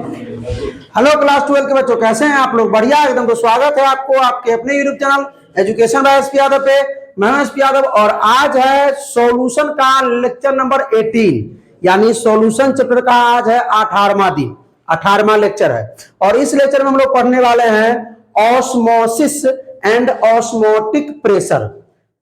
Hello class 12 के बच्चों, कैसे हैं आप लोग? बढ़िया एकदम। तो स्वागत है आपको आपके अपने YouTube channel education by SP Yadav पे। मैं हूं एसपी यादव और आज है सॉल्यूशन का लेक्चर नंबर 18, यानी सॉल्यूशन चैप्टर का आज है 18वां दिन, 18वां लेक्चर है। और इस लेक्चर में हम लोग पढ़ने वाले हैं ऑस्मोसिस एंड ऑस्मोटिक प्रेशर,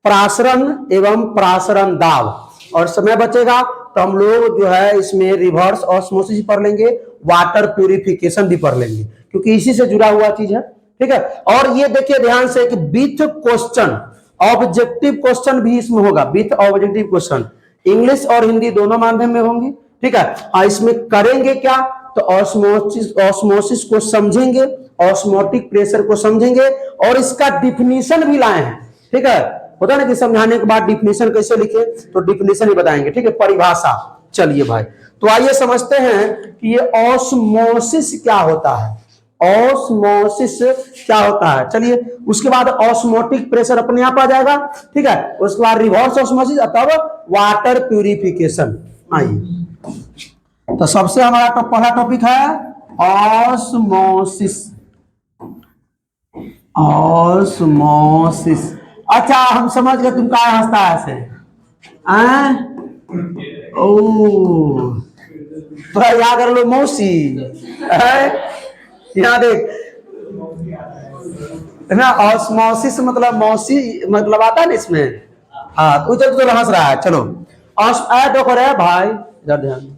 प्रासरण एवं प्रासरण दाब। और समय बचेगा तो हम लोग जो है इसमें रिवर्स ऑस्मोसिस पढ़ लेंगे, वाटर प्यूरिफिकेशन भी पढ़ लेंगे, क्योंकि इसी से जुड़ा हुआ चीज है। ठीक है। और ये देखिए ध्यान से कि विथ क्वेश्चन, ऑब्जेक्टिव क्वेश्चन भी इसमें होगा। विथ ऑब्जेक्टिव क्वेश्चन इंग्लिश और हिंदी दोनों माध्यम में होंगी। ठीक है। और इसमें करेंगे क्या, तो ऑस्मोसिस को समझेंगे, ऑस्मोटिक प्रेशर को समझेंगे और इसका डिफिनीशन भी लाए हैं। ठीक है। होता है ना कि समझाने के बाद डिफिनीशन कैसे लिखे, तो डिफिनीशन ही बताएंगे। ठीक है, परिभाषा। चलिए भाई, तो आइए समझते हैं कि ये ऑस्मोसिस क्या होता है। ऑस्मोसिस क्या होता है, चलिए। उसके बाद ऑस्मोटिक प्रेशर अपने आप आ जाएगा। ठीक है। उसके बाद रिवर्स ऑस्मोसिस अथवा वाटर प्यूरिफिकेशन। आइए, तो सबसे हमारा तो पहला टॉपिक है ऑस्मोसिस। ऑस्मोसिस। अच्छा, हम समझ गए तुम क्या हंसता है ऐसे। ओ, थोड़ा याद कर लो मौसी। यहाँ देख ना, ऑस्मोसिस मतलब मौसी मतलब आता है ना इसमें। हाँ, तो जब तो हंस रहा है। चलो तो करे भाई, इधर ध्यान।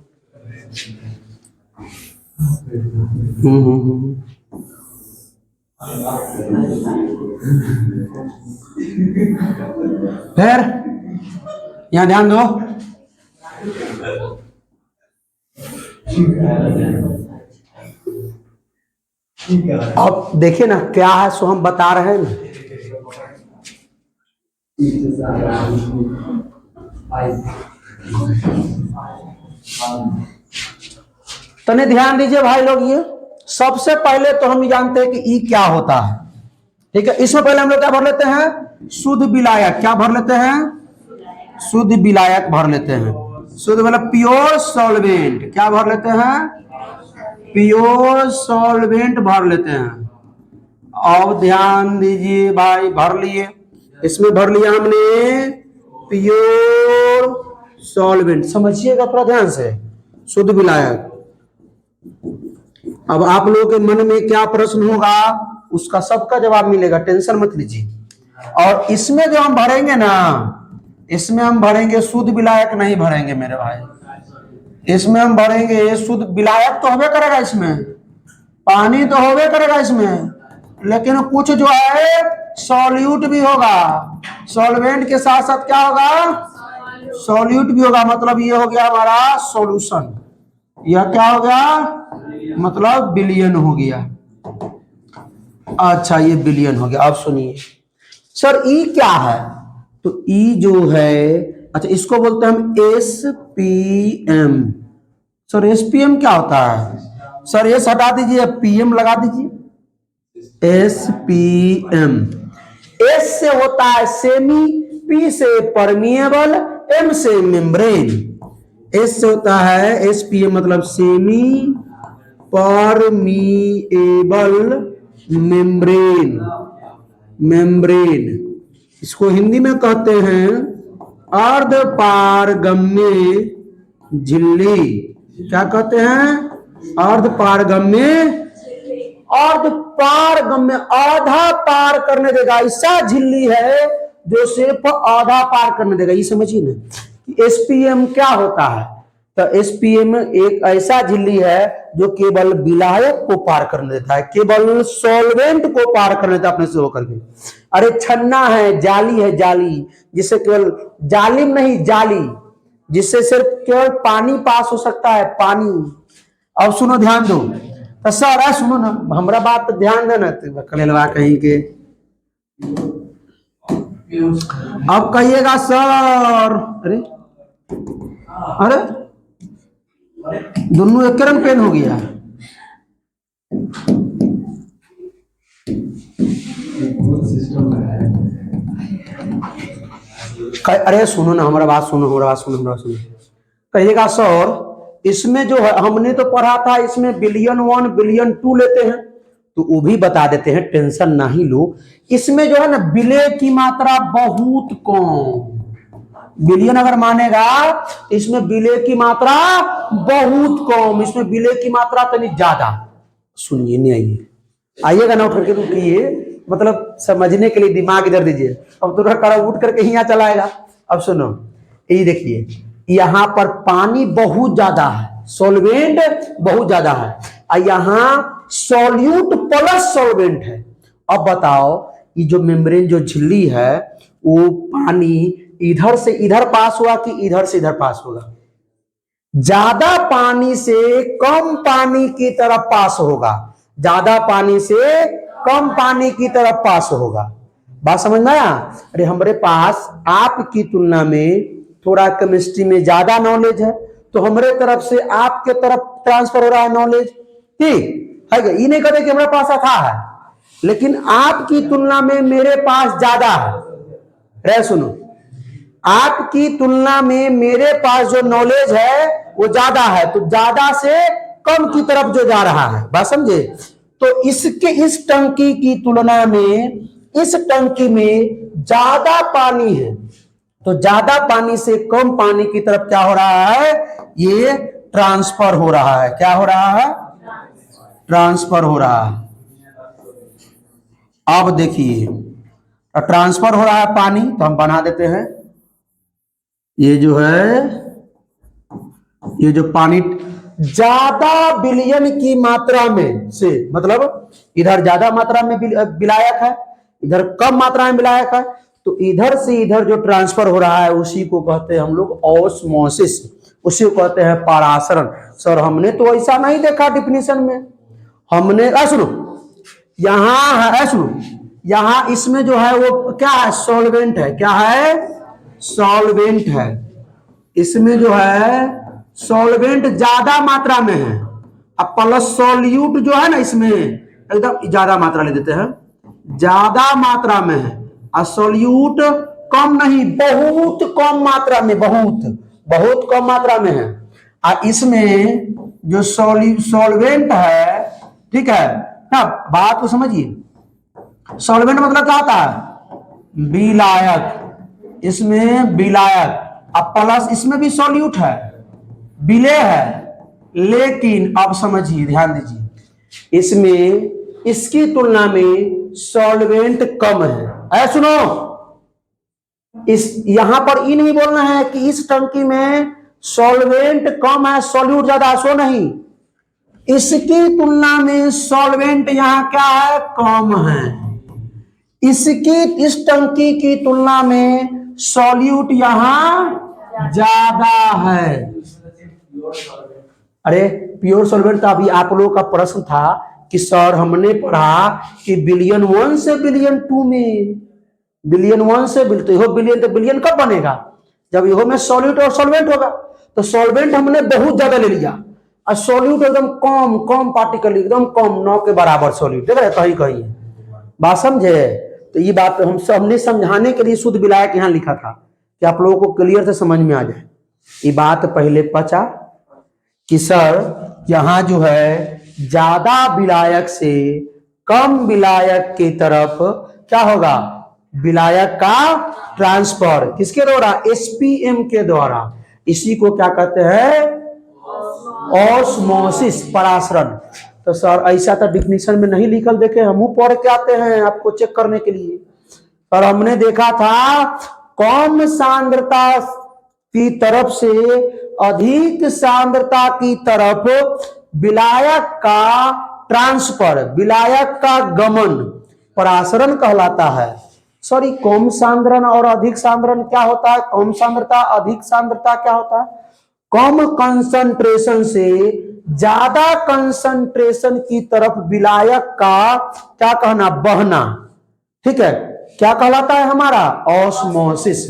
फिर यहां ध्यान दो। अब देखिए ना क्या है, सो हम बता रहे हैं ना। तने ध्यान दीजिए भाई लोग। ये सबसे पहले तो हम जानते हैं कि ई क्या होता है। ठीक है। इसमें पहले हम लोग क्या भर लेते हैं, शुद्ध विलायक। क्या भर लेते हैं, शुद्ध विलायक भर लेते हैं। शुद्ध मतलब प्योर सॉल्वेंट। क्या भर लेते हैं, प्योर सॉल्वेंट भर लेते हैं। अब ध्यान दीजिए भाई, भर लिए, इसमें भर लिया हमने प्योर सॉल्वेंट। समझिएगा थोड़ा ध्यान से, शुद्ध विलायक। अब आप लोगों के मन में क्या प्रश्न होगा, उसका सबका जवाब मिलेगा, टेंशन मत लीजिए। और इसमें जो हम भरेंगे ना, इसमें हम भरेंगे शुद्ध विलायक नहीं भरेंगे मेरे भाई। इसमें हम भरेंगे शुद्ध विलायक तो होबे करेगा, इसमें पानी तो होबे करेगा इसमें, लेकिन कुछ जो है सॉल्यूट भी होगा। सॉल्वेंट के साथ साथ क्या होगा, सॉल्यूट भी होगा। मतलब ये हो गया हमारा सॉल्यूशन। यह क्या हो गया, मतलब बिलियन हो गया। अच्छा, ये बिलियन हो गया। अब सुनिए सर, ई क्या है, तो ई जो है, अच्छा इसको बोलते हैं हम एसपीएम। सर एसपीएम क्या होता है, सर एस हटा दीजिए, पीएम लगा दीजिए। एसपीएम, एस से होता है सेमी, पी से परमिएबल, एम से मेम्ब्रेन। एस से होता है एसपीएम मतलब सेमी परमिएबल मेम्ब्रेन। मेम्ब्रेन इसको हिंदी में कहते हैं अर्ध पारगम्य झिल्ली। क्या कहते हैं, अर्ध पारगम्य। अर्ध पारगम्य, आधा पार करने देगा, ऐसा झिल्ली है जो सिर्फ आधा पार करने देगा। ये समझिए ना एसपीएम क्या होता है। तो एसपीएम एक ऐसा झिल्ली है जो केवल विलायक को पार करने देता है, केवल सॉल्वेंट को पार करने देता है अपने से होकर के। अरे छन्ना है, जाली है, जाली जिससे केवल, जालिम नहीं जाली, जिससे सिर्फ केवल पानी पास हो सकता है, पानी। अब सुनो ध्यान दो, तो सर है सुनो ना, हमारा बात तो ध्यान देना, कलेलवा कहीं के। अब कहिएगा सर, अरे अरे दोनों एक रंग पेन हो गया। अरे सुनो ना, हमारा बात सुनो, हमारा बात सुनो, हमारा सुनो। कहिएगा सर इसमें जो है हमने तो पढ़ा था, इसमें बिलियन 1 बिलियन 2 लेते हैं, तो वो भी बता देते हैं, टेंशन नहीं लो। इसमें जो है ना विलय की मात्रा बहुत कम, बिलियन अगर मानेगा तो इसमें विलय की मात्रा बहुत कम, इसमें विलय की मात्रा तनी ज्यादा। सुनिए, नहीं आइए, आइएगा ना उठ करके, रुकिए, मतलब समझने के लिए दिमाग इधर दीजिए। अब तो खड़ा उठ करके यहाँ चलाएगा। अब सुनो, ये देखिए, यहाँ पर पानी बहुत ज्यादा है, सॉल्वेंट बहुत ज्यादा है, और यहाँ सॉल्यूट प्लस सॉल्वेंट है। अब बताओ, ये जो मेम्ब्रेन जो झिल्ली है, वो पानी इधर से इधर पास हुआ कि इधर से इधर पास होगा? ज्यादा पानी से कम पानी की तरफ पास होगा, ज्यादा पानी से कम पानी की तरफ पास होगा। बात समझ में आया? अरे हमारे पास आपकी तुलना में थोड़ा केमिस्ट्री में ज्यादा नॉलेज है, तो हमारे तरफ से आपके तरफ ट्रांसफर हो रहा है नॉलेज, ठीक है क्या? ये नहीं कहते कि हमारे पास अथा है, लेकिन आपकी तुलना में मेरे पास ज्यादा है। रे सुनो, आपकी तुलना में मेरे पास जो नॉलेज है वो ज्यादा है, तो ज्यादा से कम की तरफ जो जा रहा है, बात समझे? तो इसके इस टंकी की तुलना में इस टंकी में ज्यादा पानी है, तो ज्यादा पानी से कम पानी की तरफ क्या हो रहा है? ये ट्रांसफर हो रहा है। क्या हो रहा है? ट्रांसफर हो रहा है। अब देखिए, ट्रांसफर हो रहा है पानी, तो हम बना देते हैं, ये जो है, ये जो पानी ज्यादा विलयन की मात्रा में से, मतलब इधर ज्यादा मात्रा में विलायक है, इधर कम मात्रा में विलायक है, तो इधर से इधर जो ट्रांसफर हो रहा है उसी को कहते हैं हम लोग ऑस्मोसिस, उसी को कहते हैं परासरण। सर हमने तो ऐसा नहीं देखा डिफिनीशन में, हमने सुनो, यहां है, सुनो, यहां इसमें जो है वो क्या है? सॉल्वेंट है। क्या है? सॉल्वेंट है। इसमें जो है सॉल्वेंट ज्यादा मात्रा में है, अब प्लस सॉल्यूट जो है ना, इसमें एकदम ज्यादा मात्रा ले देते हैं, ज्यादा मात्रा में है, और सॉल्यूट कम नहीं, बहुत कम मात्रा में, बहुत कम मात्रा में है। और इसमें जो सॉल्वेंट है, ठीक है ना, बात को समझिए, सॉल्वेंट मतलब क्या होता है? विलायक, इसमें विलायक, अब प्लस इसमें भी सॉल्यूट है, विलेय है, लेकिन अब समझिए, ध्यान दीजिए, इसमें इसकी तुलना में सॉल्वेंट कम है। सुनो, इस यहां पर ये नहीं बोलना है कि इस टंकी में सॉल्वेंट कम है, सॉल्यूट ज्यादा, सो नहीं, इसकी तुलना में सॉल्वेंट यहां क्या है? कम है। इसकी इस टंकी की तुलना में सॉल्यूट यहां ज्यादा है। अरे प्योर सॉल्वेंट तो अभी आप लोगों का प्रश्न था कि सर हमने पढ़ा कि बिलियन 1 से बिलियन 2 में, बिलियन 1 से बिलियन, तो बिलियन कब बनेगा? जब इहो में सॉल्यूट और सॉल्वेंट होगा। तो सॉल्वेंट हमने बहुत ज्यादा ले लिया, और सॉल्यूट एकदम कम कम पार्टिकल, एकदम कम, 9 के बराबर सॉल्यूट, देख रहे कहीं कहीं, बात समझे? तो ये बात हमने समझाने के लिए शुद्ध विलायक यहाँ लिखा था कि आप लोगों को क्लियर से समझ में आ जाए। ये बात पहले पचा कि सर यहां जो है ज्यादा विलायक से कम विलायक की तरफ क्या होगा? विलायक का ट्रांसफर किसके द्वारा? एसपीएम के द्वारा। इसी को क्या कहते हैं? ऑस्मोसिस, परासरण। तो सर ऐसा तो डिफिनीशन में नहीं लिखल, देखे हम पढ़ के आते हैं आपको चेक करने के लिए। पर हमने देखा था कम सांद्रता की तरफ से अधिक सांद्रता की तरफ विलायक का ट्रांसफर, विलायक का गमन परासरण कहलाता है। सॉरी, कम सांद्रण और अधिक सांद्रण क्या होता है? कम सांद्रता, अधिक सांद्रता क्या होता है? कम कंसंट्रेशन से ज्यादा कंसंट्रेशन की तरफ विलायक का क्या कहना? बहना। ठीक है, क्या कहलाता है हमारा? ऑस्मोसिस।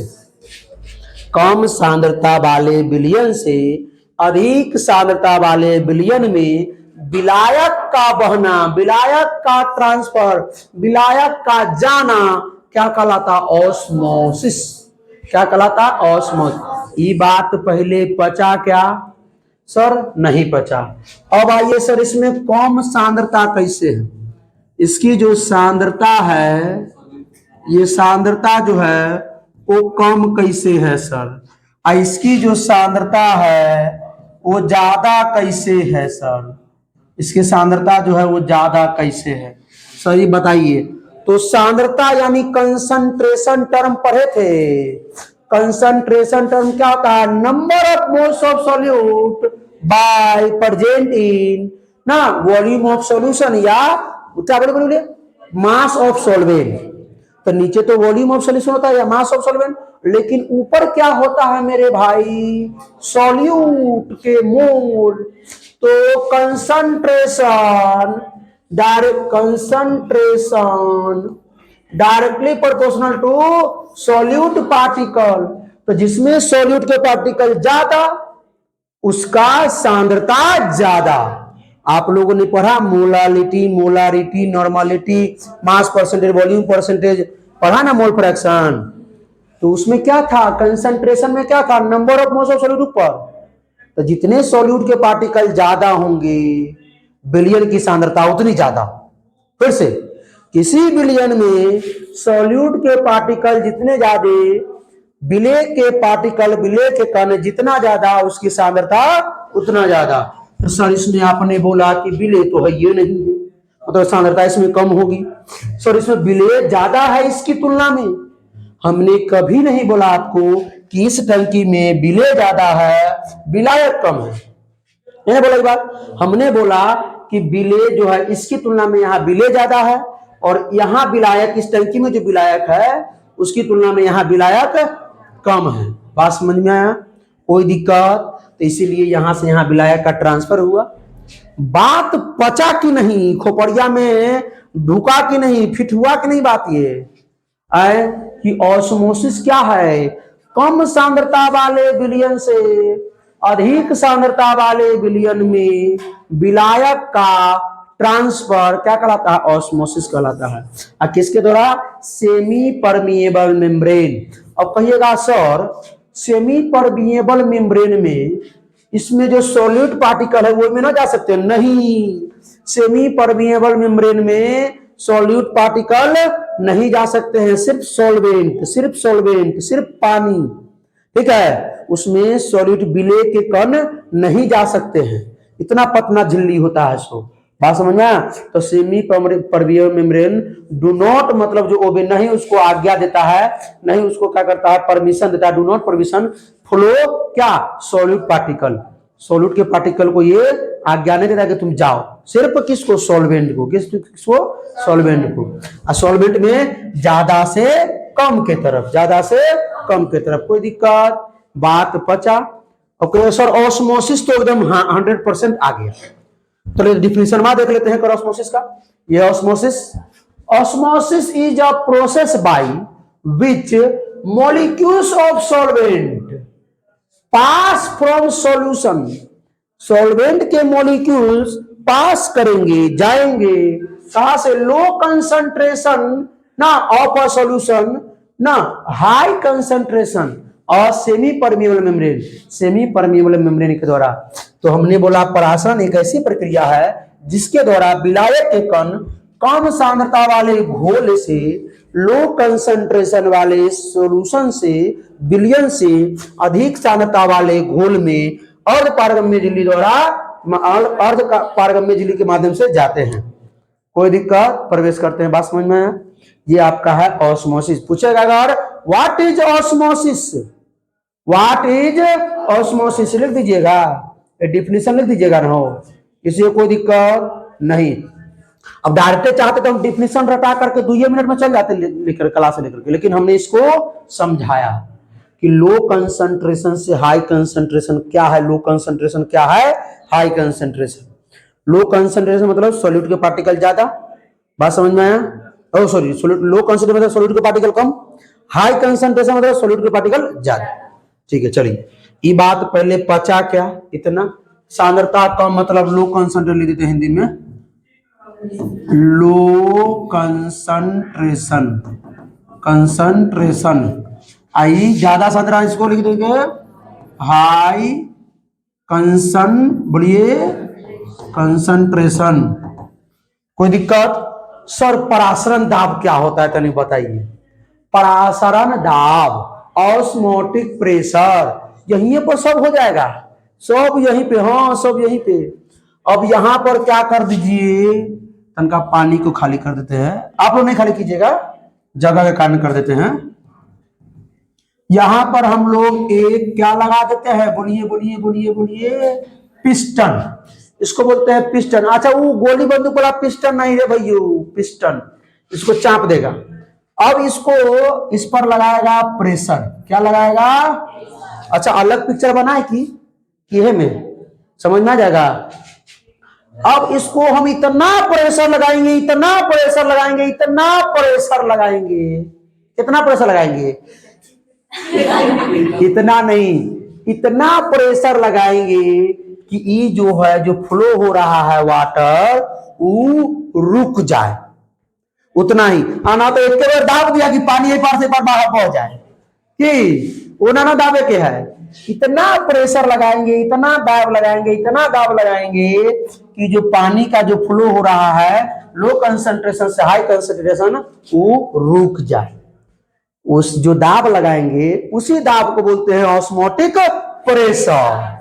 कम सांद्रता वाले विलयन से अधिक सांद्रता वाले विलयन में विलायक का बहना, विलायक का ट्रांसफर, विलायक का जाना क्या कहलाता? ऑस्मोसिस। क्या कहलाता? ऑस्मोसिस। ये बात पहले पचा क्या? सर नहीं पचा। अब आइए सर, इसमें कम सांद्रता कैसे है? इसकी जो सांद्रता है, ये सांद्रता जो है वो कम कैसे है सर? और इसकी जो सांद्रता है वो ज्यादा कैसे है सर? इसकी सांद्रता जो है वो ज्यादा कैसे है सर, ये बताइए। तो सांद्रता यानी कंसंट्रेशन टर्म पढ़े थे। कंसंट्रेशन टर्म क्या होता है? Number of moles of solute by present in ना वॉल्यूम ऑफ सॉल्यूशन, या क्या बोले मास ऑफ सॉल्वेंट। तो नीचे तो वॉल्यूम ऑफ सॉल्यूशन होता है या मास ऑफ सॉल्वेंट, लेकिन ऊपर क्या होता है मेरे भाई? सॉल्यूट के मोल। तो concentration directly proportional to solute particle. तो जिसमें सॉल्यूट के पार्टिकल ज्यादा उसका सांद्रता ज्यादा। आप लोगों ने पढ़ा molarity, normality, mass percentage, volume percentage पढ़ा ना, मोल फ्रैक्शन। तो उसमें क्या था? कंसंट्रेशन में क्या था? Number of moles of solute ऊपर। तो जितने सॉल्यूट के पार्टिकल ज्यादा होंगे बिलियन की सांद्रता उतनी ज्यादा। फिर से, किसी बिलियन में सॉल्यूट के पार्टिकल जितने ज्यादा, विलेय के पार्टिकल, विलेय के कण जितना ज्यादा उसकी सांद्रता उतना ज्यादा। तो सर इसमें आपने बोला कि विलेय तो है ये नहीं है, मतलब सांद्रता इसमें कम होगी। सर इसमें विलेय ज्यादा है इसकी तुलना में। हमने कभी नहीं बोला आपको कि इस टंकी में विलेय ज्यादा है विलायक कम है, नहीं बोला ये बात। हमने बोला कि विलेय जो है इसकी तुलना में यहाँ विलेय ज्यादा है, और यहाँ विलायक, इस टंकी में जो विलायक है उसकी तुलना में यहाँ विलायक कम है। बात समझ में आया? कोई दिक्कत? तो इसीलिए यहां से यहाँ विलायक का ट्रांसफर हुआ। बात पचा कि नहीं, खोपड़िया में ढुका कि नहीं, फिट हुआ कि नहीं बात ये आए कि ऑस्मोसिस क्या है? कम सांद्रता वाले विलयन से अधिक सांद्रता वाले विलयन में विलायक का ट्रांसफर क्या कहलाता है? ऑस्मोसिस कहलाता है। और किसके द्वारा? Semi permeable membrane. अब कहिएगा सर सेमी परमिएबल मेम्ब्रेन में इसमें जो सॉल्यूट पार्टिकल है वो में ना जा सकते? नहीं, सेमी परमिएबल मेम्ब्रेन में सॉल्यूट पार्टिकल नहीं जा सकते हैं, सिर्फ सॉल्वेंट, सिर्फ पानी, ठीक है। उसमें सॉल्यूट विलेय के कण नहीं जा सकते हैं, इतना पतला झिल्ली होता है। सो बात समझ में? तो semi permeable membrane do not, मतलब जो ओबे नहीं उसको आज्ञा देता है, नहीं उसको क्या करता है? परमिशन देता है। डू नॉट परमिशन फ्लो क्या? सॉल्यूट पार्टिकल, सॉल्यूट के पार्टिकल को ये आज्ञा नहीं देता कि तुम जाओ, सिर्फ किसको? सॉल्वेंट को। किसको? सॉल्वेंट को। और सॉल्वेंट में ज्यादा से कम के तरफ, ज्यादा से कम के तरफ। कोई दिक्कत? बात पचा। ओके सर, ऑस्मोसिस तो एकदम 100% आ गया। तो डिफिनेशन में देख लेते हैं कर ऑस्मोसिस का। ये osmosis is a process by which molecules of solvent pass from solution. Solvent के मॉलिक्यूल्स पास करेंगे, जाएंगे कहां से? लो कंसंट्रेशन ना ऑफ अ सॉल्यूशन ना हाई कंसंट्रेशन और सेमी परमिएबल मेम्ब्रेन के द्वारा। तो हमने बोला परासरण एक ऐसी प्रक्रिया है जिसके द्वारा विलायक के कण कम सांद्रता वाले घोल से लो कंसंट्रेशन वाले सॉल्यूशन से विलयन से अधिक सांद्रता वाले घोल में अर्ध पारगम्य झिल्ली द्वारा, अर्ध पारगम्य झिल्ली के माध्यम से जाते हैं। कोई दिक्कत? प्रवेश करते हैं। बात समझ में? ये आपका है ऑस्मोसिस। पूछेगा अगर what is osmosis, what is osmosis लिख दीजिएगा, डिफिनेशन लिख दीजिएगा ना। हो किसी को कोई दिक्कत नहीं। अब डायरेक्ट चाहते तो हम डिफिनेशन रटा करके 2 मिनट में चल जाते लेकर क्लास लेकर के, लेकिन हमने इसको समझाया कि लो कंसंट्रेशन से हाई कंसंट्रेशन क्या है, लो कंसंट्रेशन क्या है, हाई कंसंट्रेशन। लो कंसंट्रेशन मतलब सॉल्यूट के पार्टिकल ज्यादा, बात समझ में आया? ओ सॉरी, लो कंसंट्रेशन मतलब सॉल्यूट के पार्टिकल कम, हाई कंसंट्रेशन मतलब सॉल्यूट के पार्टिकल ज्यादा। ठीक है, चलिए ये बात पहले पचा क्या? इतना सांद्रता कम मतलब लो कंसंट्रेशन लिख देते हिंदी में, लो कंसंट्रेशन, कंसंट्रेशन। आई ज्यादा सांद्रता इसको लिख देंगे हाई बोलिए कंसंट्रेशन। कोई दिक्कत? सर परासरण दाब क्या होता है तनी बताइए। परासरण दाब ऑस्मोटिक प्रेशर, यहीं पर सब हो जाएगा, सब यहीं पे, हाँ सब यहीं पे। अब यहां पर क्या कर दीजिए, तनका पानी को खाली कर देते हैं। आप लोग नहीं खाली कीजिएगा, जगह के कारण कर देते हैं। यहां पर हम लोग एक क्या लगा देते हैं, बोलिए बोलिए बोलिए बोलिए, पिस्टन। इसको बोलते हैं पिस्टन। अच्छा वो गोली बंदूक वाला पिस्टन नहीं रे भैया, पिस्टन इसको चाप देगा। अब इसको इस पर लगाएगा प्रेशर। क्या लगाएगा? अच्छा अलग पिक्चर बनाए कि है में समझ में आ जाएगा। अब इसको हम इतना प्रेशर लगाएंगे, इतना प्रेशर लगाएंगे, इतना प्रेशर लगाएंगे। कितना प्रेशर लगाएंगे? इतना नहीं, इतना प्रेशर लगाएंगे कि ये जो है, जो फ्लो हो रहा है वाटर, वो रुक जाए। उतना ही आना तो एक बार दाब दिया कि पानी एक बार से बाहर पहुंच जाए, कि वो ना दाबे के है। इतना प्रेशर लगाएंगे, इतना दाब लगाएंगे, इतना दाब लगाएंगे कि जो पानी का जो फ्लो हो रहा है लो कंसंट्रेशन से हाई कंसंट्रेशन, वो रुक जाए। उस जो दाब लगाएंगे उसी दाब को बोलते हैं ऑस्मोटिक प्रेशर।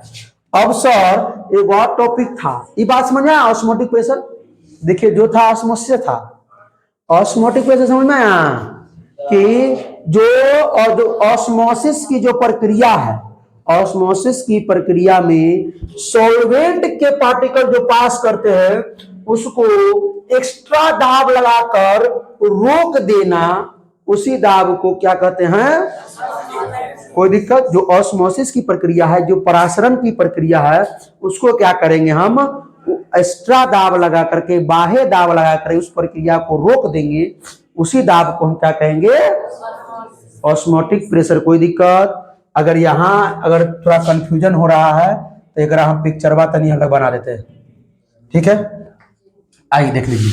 अब सर एक और टॉपिक था, ये बात समझ में आया? ऑस्मोटिक प्रेशर देखिए, जो था ऑस्मोसिस था, ऑस्मोटिक प्रेशर समझ में आया कि जो ऑस्मोसिस की जो प्रक्रिया है, ऑस्मोसिस की प्रक्रिया में सॉल्वेंट के पार्टिकल जो पास करते हैं उसको एक्स्ट्रा दाब लगाकर रोक देना, उसी दाब को क्या कहते हैं? कोई दिक्कत? जो ऑस्मोसिस की प्रक्रिया है, जो परासरण की प्रक्रिया है, उसको क्या करेंगे हम? एक्स्ट्रा दाब लगा करके, बाह्य दाब लगा कर उस प्रक्रिया को रोक देंगे। उसी दाब को हम क्या कहेंगे? Osmotic pressure. कोई दिक्कत? अगर यहाँ अगर थोड़ा कंफ्यूजन हो रहा है तो एक हम पिक्चर बात नहीं अलग बना देते हैं, ठीक है? आइए देख लीजिए।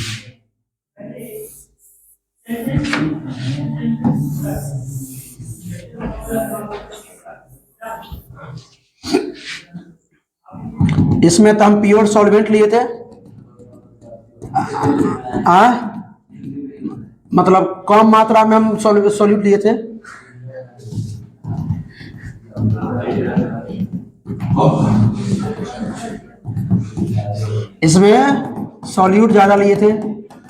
इसमें तो हम प्योर सॉल्वेंट लिए थे, मतलब कम मात्रा में हम सॉल्यूट लिए थे। इसमें सॉल्यूट ज्यादा लिए थे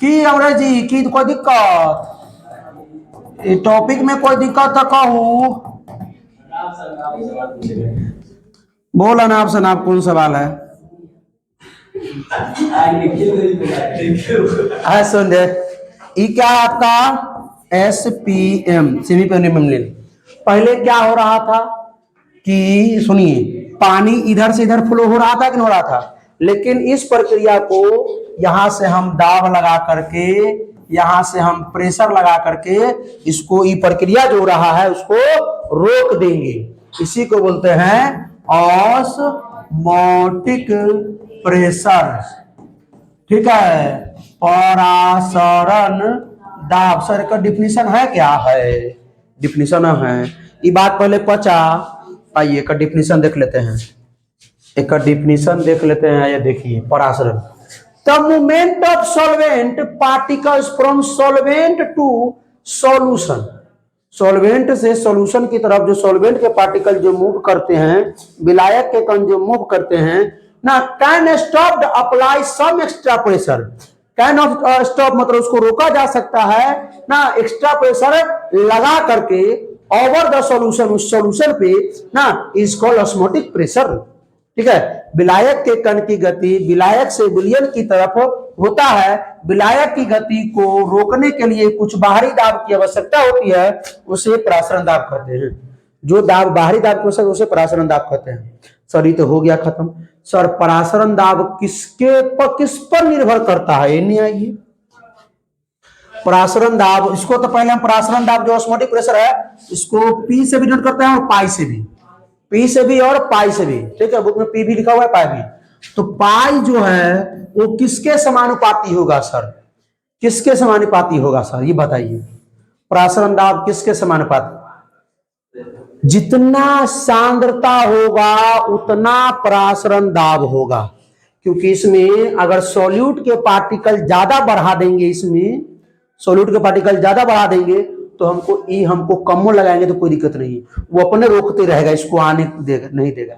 कि अमरे जी की कोई दिक्कत? टॉपिक में कोई दिक्कत तो कहूँ, बोला ना आपसे ना, कौन सवाल है? सुन दे, ये क्या आपका SPM सेमी परमेबल। पहले क्या हो रहा था कि सुनिए, पानी इधर से इधर फ्लो हो रहा था कि नहीं हो रहा था, लेकिन इस प्रक्रिया को यहां से हम दाब लगा करके, यहां से हम प्रेशर लगा करके इसको, ये प्रक्रिया जो रहा है उसको रोक देंगे। इसी को बोलते हैं ऑस्मोटिक प्रेशर, ठीक है? परासरण दाब। सर का डिफिनीशन है क्या? है डिफिनीशन है। ये बात पहले पचा, आइए एक डिफिनीशन देख लेते हैं, एक डिफिनीशन देख लेते हैं। ये देखिए परासरण, the movement of solvent particles from solvent to solution. Solvent से सॉल्यूशन की तरफ जो सॉल्वेंट के पार्टिकल जो मूव करते हैं, विलायक के कण जो मूव करते हैं ना, can stop apply some extra pressure. Can of stop मतलब उसको रोका जा सकता है ना, एक्स्ट्रा प्रेशर लगा करके ओवर द सॉल्यूशन, उस सॉल्यूशन पे ना, इज कॉल्ड ऑस्मोटिक प्रेशर, ठीक है? विलायक के कण की गति विलायक से विलयन की तरफ होता है। विलायक की गति को रोकने के लिए कुछ बाहरी दाब की आवश्यकता होती है, उसे परासरण दाब कहते हैं। जो दाब बाहरी दाब की उसे परासरण दाब कहते हैं। सर ये तो हो गया खत्म। सर परासरण दाब किस पर निर्भर करता है? ये नहीं आइए, परासरण दाब, इसको तो पहले हम परासरण दाब जो ऑस्मोटिक प्रेशर है इसको P से भी नोट करते हैं और पाई से भी, P से भी और पाई से भी, ठीक है? बुक में P भी लिखा हुआ है, पाई भी। तो पाई जो है वो किसके समानुपाती होगा सर? किसके समानुपाती होगा सर? ये बताइए, परासरण दाब किसके समानुपाती? जितना सांद्रता होगा उतना परासरण दाब होगा, क्योंकि इसमें अगर सॉल्यूट के पार्टिकल ज्यादा बढ़ा देंगे, इसमें सॉल्यूट के पार्टिकल ज्यादा बढ़ा देंगे तो हमको कम लगाएंगे तो कोई दिक्कत नहीं, वो अपने रोकते रहेगा, इसको आने देगा नहीं देगा।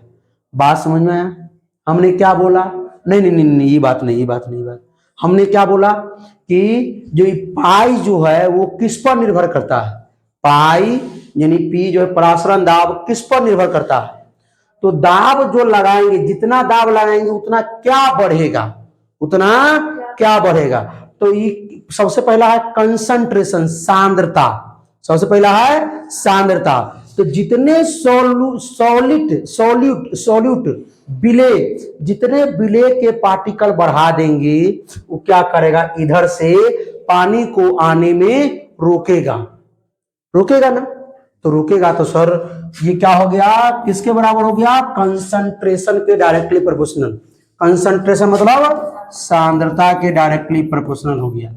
बात समझ में आया? हमने क्या बोला? नहीं नहीं नहीं, नहीं ये बात नहीं, ये बात नहीं, बात हमने क्या बोला कि जो पाई जो है वो किस पर निर्भर करता है? पाई यानी पी जो है परासरण दाब किस पर निर्भर करता है? तो दाब जो लगाएंगे, जितना दाब लगाएंगे उतना क्या बढ़ेगा, उतना क्या बढ़ेगा? तो ये सबसे पहला है कंसंट्रेशन, सांद्रता। सबसे पहला है सांद्रता। तो जितने सॉल्यूट विलेय, जितने विलेय के पार्टिकल बढ़ा देंगे वो क्या करेगा? इधर से पानी को आने में रोकेगा, रोकेगा ना? तो रुकेगा तो सर ये क्या हो गया? किसके बराबर हो गया? कंसंट्रेशन के डायरेक्टली प्रोपोर्शनल। कंसंट्रेशन मतलब सांद्रता के डायरेक्टली प्रोपोर्शनल हो गया।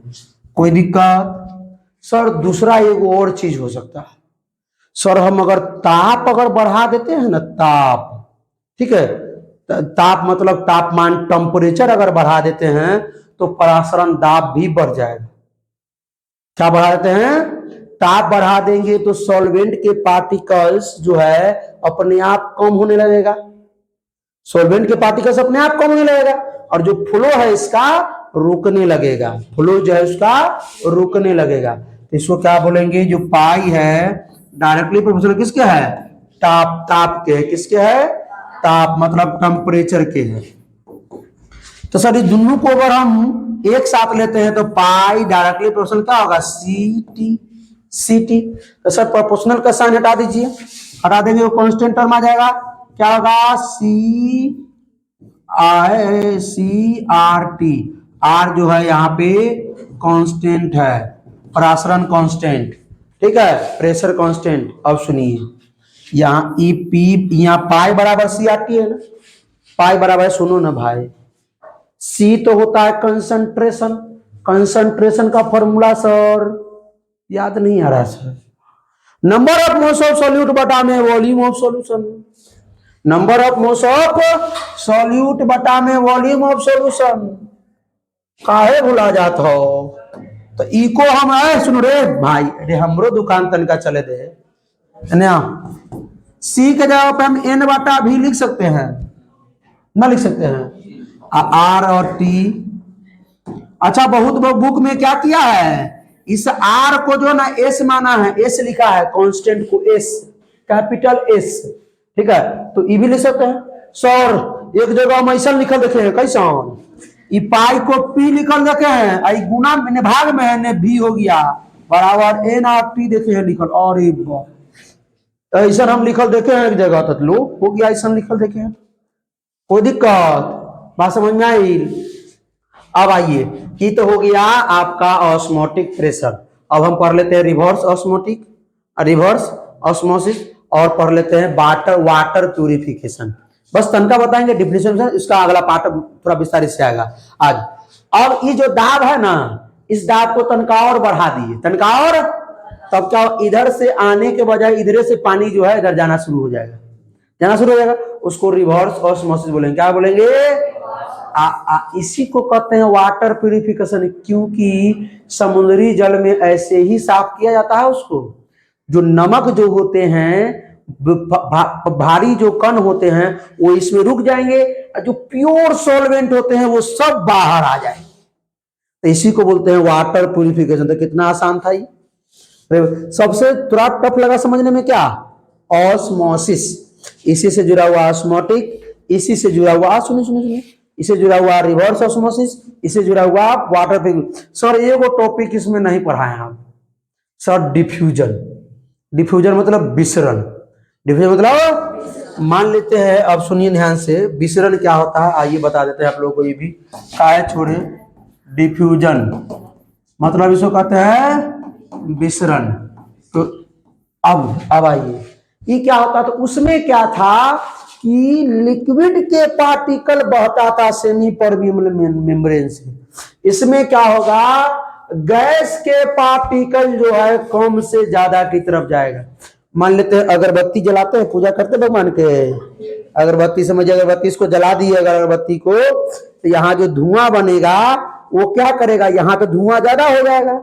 कोई दिक्कत? सर दूसरा एक और चीज हो सकता है सर, हम अगर ताप अगर बढ़ा देते हैं ना, ताप, ठीक है, ताप मतलब तापमान, टेम्परेचर अगर बढ़ा देते हैं तो परासरण दाब भी बढ़ जाएगा। क्या बढ़ा देते हैं? ताप बढ़ा देंगे तो सॉल्वेंट के पार्टिकल्स जो है अपने आप कम होने लगेगा, सॉल्वेंट के पार्टिकल्स अपने आप कम होने लगेगा, और जो फ्लो है इसका रुकने लगेगा, फ्लो जो है उसका रुकने लगेगा। तो इसको क्या बोलेंगे? जो पाई है डायरेक्टली प्रोपोर्शनल किसके है? ताप, ताप के है। किसके है? ताप मतलब टेम्परेचर के है। तो सर इस दोनों को अगर हम एक साथ लेते हैं तो पाई डायरेक्टली प्रोपोर्शनल क्या होगा? C T. तो सर प्रोपोर्शनल का साइन हटा दीजिए, हटा देंगे वो कांस्टेंट टर्म आ जाएगा। क्या होगा? C R T. आर जो है यहाँ पे कांस्टेंट है, परासरण कांस्टेंट, ठीक है, प्रेशर कांस्टेंट। अब सुनिए, यहाँ ई पी, यहाँ पाई बराबर सी आर टी है ना, पाई बराबर, सुनो ना भाई, सी तो होता है कंसंट्रेशन, कंसंट्रेशन का फॉर्मूला सर याद नहीं आ रहा है sir, number of moles of solute बटा में volume of solution, number of moles of solute बटा में वॉल्यूम ऑफ सॉल्यूशन। काहे भुला जात हो? तो इको हम आए, सुनो रे भाई, अरे हमरो दुकान तनका चले दे ना। सी के जगह पे हम एन बटा भी लिख सकते हैं ना, लिख सकते हैं आर और टी। अच्छा बहुत बुक में क्या किया है, इस आर को जो ना एस माना है, एस लिखा है, कांस्टेंट को एस, कैपिटल एस, ठीक है। तो ई भी लिख सकते हैं सर, एक जगह हम ऐसा लिखल देखे हैं, कैसा ई पाई को पी लिखल देखे हैं, आई गुना में भाग में है ने भी हो गया बराबर एन आर टी देखे हैं लिखल, और ऐसा हम लिखल देखे हैं एक जगह, तो लो हो गया ऐसा लिखल देखे हैं। कोई दिक्कत? बात समझ में आई? अब आइए, ये तो हो गया आपका ऑस्मोटिक प्रेशर। अब हम पढ़ लेते हैं रिवर्स ऑस्मोटिक, रिवर्स ऑस्मोसिस, और पढ़ लेते हैं वाटर प्यूरिफिकेशन। बस तनका बताएंगे डिफिनेशन, इसका अगला पार्ट थोड़ा विस्तारित से आएगा आज। अब ये जो दाब है ना, इस दाब को तनका और बढ़ा दिए, तनका और, तब क्या इधर से आने के बजाय इधर से पानी जो है इधर जाना शुरू हो जाएगा, जाना शुरू हो जाएगा, उसको रिवर्स ऑस्मोसिस बोलेंगे। क्या बोलेंगे? इसी को कहते हैं वाटर प्यूरिफिकेशन, क्योंकि समुद्री जल में ऐसे ही साफ किया जाता है उसको। जो नमक जो होते हैं, भारी जो कण होते हैं वो इसमें रुक जाएंगे, और जो प्योर सॉल्वेंट होते हैं वो सब बाहर आ जाएंगे। तो इसी को बोलते हैं वाटर प्यूरिफिकेशन। तो कितना आसान था ये। सबसे थोड़ा टफ लगा समझने में क्या? ऑस्मोसिस, इसी से जुड़ा हुआ ऑस्मोटिक, इसी से जुड़ा हुआ, सुनिए सुनिए सुनिए, इसे जुड़ा हुआ रिवर्स ऑस्मोसिस, इसे जुड़ा हुआ वाटर प्यूरिफिकेशन। सर ये वो टॉपिक इसमें नहीं पढ़ाए हम सर, डिफ्यूजन। डिफ्यूजन मतलब विसरण, डिफ्यूजन मतलब मान लेते हैं, अब सुनिए ध्यान से, विसरण क्या होता है आइए बता देते हैं आप लोगों को। ये भी काय छोड़े, डिफ्यूजन मतलब इसको कहते हैं विसरण। तो अब आइए, ये क्या होता, तो उसमें क्या था कि लिक्विड के पार्टिकल बहता था सेमी परमिएबल मेम्ब्रेन से। इसमें क्या होगा, गैस के पार्टिकल जो है कम से ज्यादा की तरफ जाएगा। मान लेते हैं अगरबत्ती जलाते हैं, पूजा करते हैं भगवान के, अगरबत्ती समझिए, अगरबत्ती इसको जला दिए अगरबत्ती को, तो यहाँ जो धुआं बनेगा वो क्या करेगा, यहाँ तो धुआं ज्यादा हो जाएगा,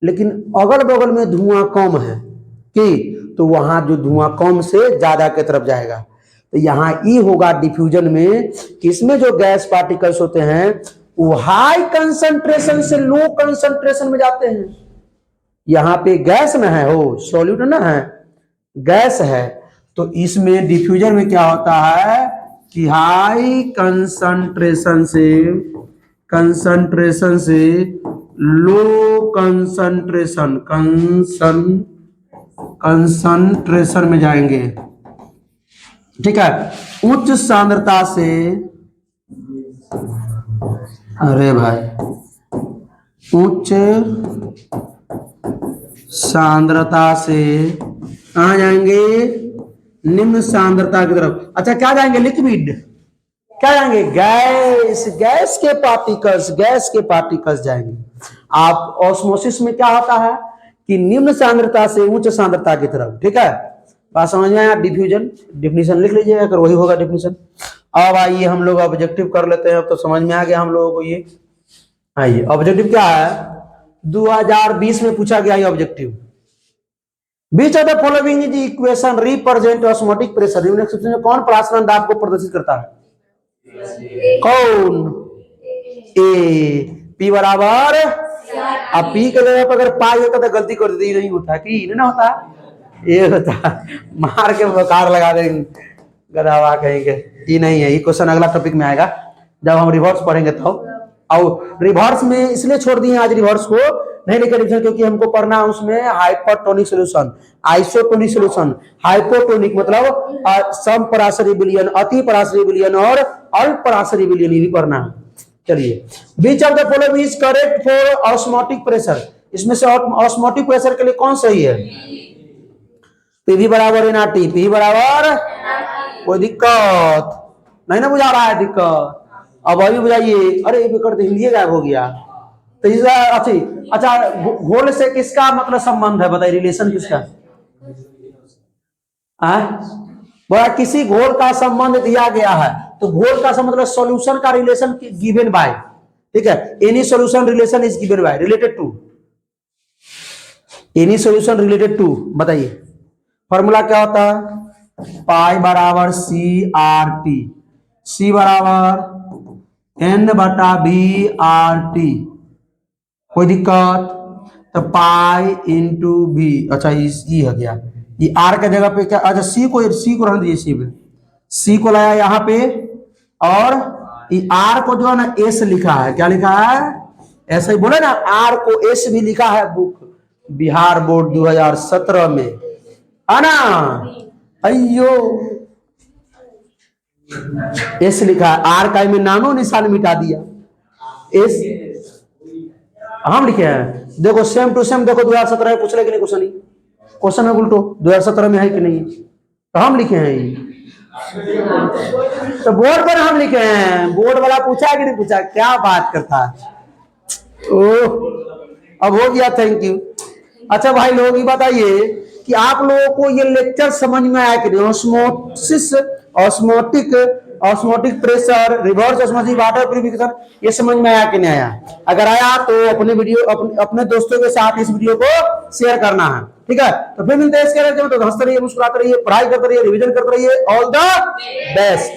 लेकिन अगल बगल में धुआं कम है कि, तो वहां जो धुआं कम से ज्यादा की तरफ जाएगा। तो यहाँ ई होगा डिफ्यूजन में कि इसमें जो गैस पार्टिकल्स होते हैं वो हाई कंसंट्रेशन से लो कंसंट्रेशन में जाते हैं। यहाँ पे गैस ना है, हो सॉल्यूट ना है, गैस है, तो इसमें डिफ्यूजन में क्या होता है कि हाई कंसंट्रेशन से लो कंसंट्रेशन में जाएंगे, ठीक है। उच्च सांद्रता से, अरे भाई, उच्च सांद्रता से कहाँ जाएंगे, निम्न सांद्रता की तरफ। अच्छा क्या जाएंगे, लिक्विड, क्या जाएंगे, गैस, गैस के पार्टिकल्स जाएंगे। आप ऑस्मोसिस में क्या होता है कि निम्न सांद्रता से उच्च सांद्रता की तरफ, ठीक है। बात समझ में आया। डिफ्यूजन डिफिनीशन लिख लीजिए अगर वही होगा डिफिनीशन। अब आइए हम लोग ऑब्जेक्टिव कर लेते हैं, अब तो समझ में आ गया हम लोगों को ये। आइए ऑब्जेक्टिव क्या है, 2020 में पूछा गया ये objective. Beach of the following is equation represent osmotic pressure, में कौन प्रासरण दाब को प्रदर्शित करता है, कौन, ए, पी बराबर, अब पी के जगह पर अगर पाई होता तो गलती कर देती, नहीं होता कि नहीं होता, ये होता, मार के बकार लगा देंगे गधावा कहेंगे, ये नहीं है। ये क्वेश्चन अगला टॉपिक में आएगा जब हम रिवर्स पढ़ेंगे तब। और रिवर्स में इसलिए छोड़ दिए आज, रिवर्स को नहीं लिखे डिफिनेशन, क्योंकि हमको पढ़ना है उसमें hypertonic solution, isotonic solution. Hypotonic मतलब सम पराशरी विलयन, अति पराशरी विलयन और अल्प पराशरी विलयन, ये भी पढ़ना है। चलिए, which of the following is correct for osmotic pressure, इसमें से ऑस्मोटिक प्रेशर के लिए कौन सही है, पीवी बराबर एनआरटी, पी बराबर, कोई दिक्कत नहीं ना, बुझा रहा है दिक्कत, अब अभी बुझाइए। अरे कर हिंदी गायब हो गया तो अच्छा, घोल से किसका मतलब संबंध है, बताइए, रिलेशन किसका, बोला किसी घोल का संबंध दिया गया है, तो घोल का मतलब सॉल्यूशन का रिलेशन गिवन बाय, ठीक है, any solution relation is given by, related to, any solution related to, बताइए फॉर्मूला क्या होता है, पाई बराबर सी आर टी, सी बराबर एन बटा बी आर टी, कोई दिक्कत, तो पाई इंटू बी, अच्छा ये हो गया, ये आर के जगह पे क्या, अच्छा सी को रहने दीजिए, सी को लाया यहाँ पे, और ये आर को जो है ना एस लिखा है, क्या लिखा है, ऐसा ही बोले ना, आर को एस भी लिखा है बुक बिहार बोर्ड 2017 में, है ना, अयो एस लिखा है, आर का में नानो निशान मिटा दिया, एस हम लिखे हैं, देखो सेम टू सेम, देखो 2017 में पूछ रहे कि नहीं, क्वेश्चन ही क्वेश्चन है उल्टो, 2017 में है कि नहीं, तो हम लिखे हैं ये, तो बोर्ड पर हम लिखे हैं, बोर्ड वाला पूछा कि नहीं पूछा, क्या बात करता है, ओह अब हो गया, थैंक यू। अच्छा भाई लोग ये बताइए कि आप लोगों को ये लेक्चर समझ में आया कि नहीं, osmosis, osmotic pressure, reverse osmosis, water purification, ये समझ में आया कि नहीं आया, अगर आया तो अपने दोस्तों के साथ इस वीडियो को शेयर करना है, ठीक है। तो फिर मिलते हैं इसके लिए, तो हंसते रहिए, मुस्कुराते रहिए, पढ़ाई करते रहिए, रिवीजन करते रहिए, ऑल द बेस्ट।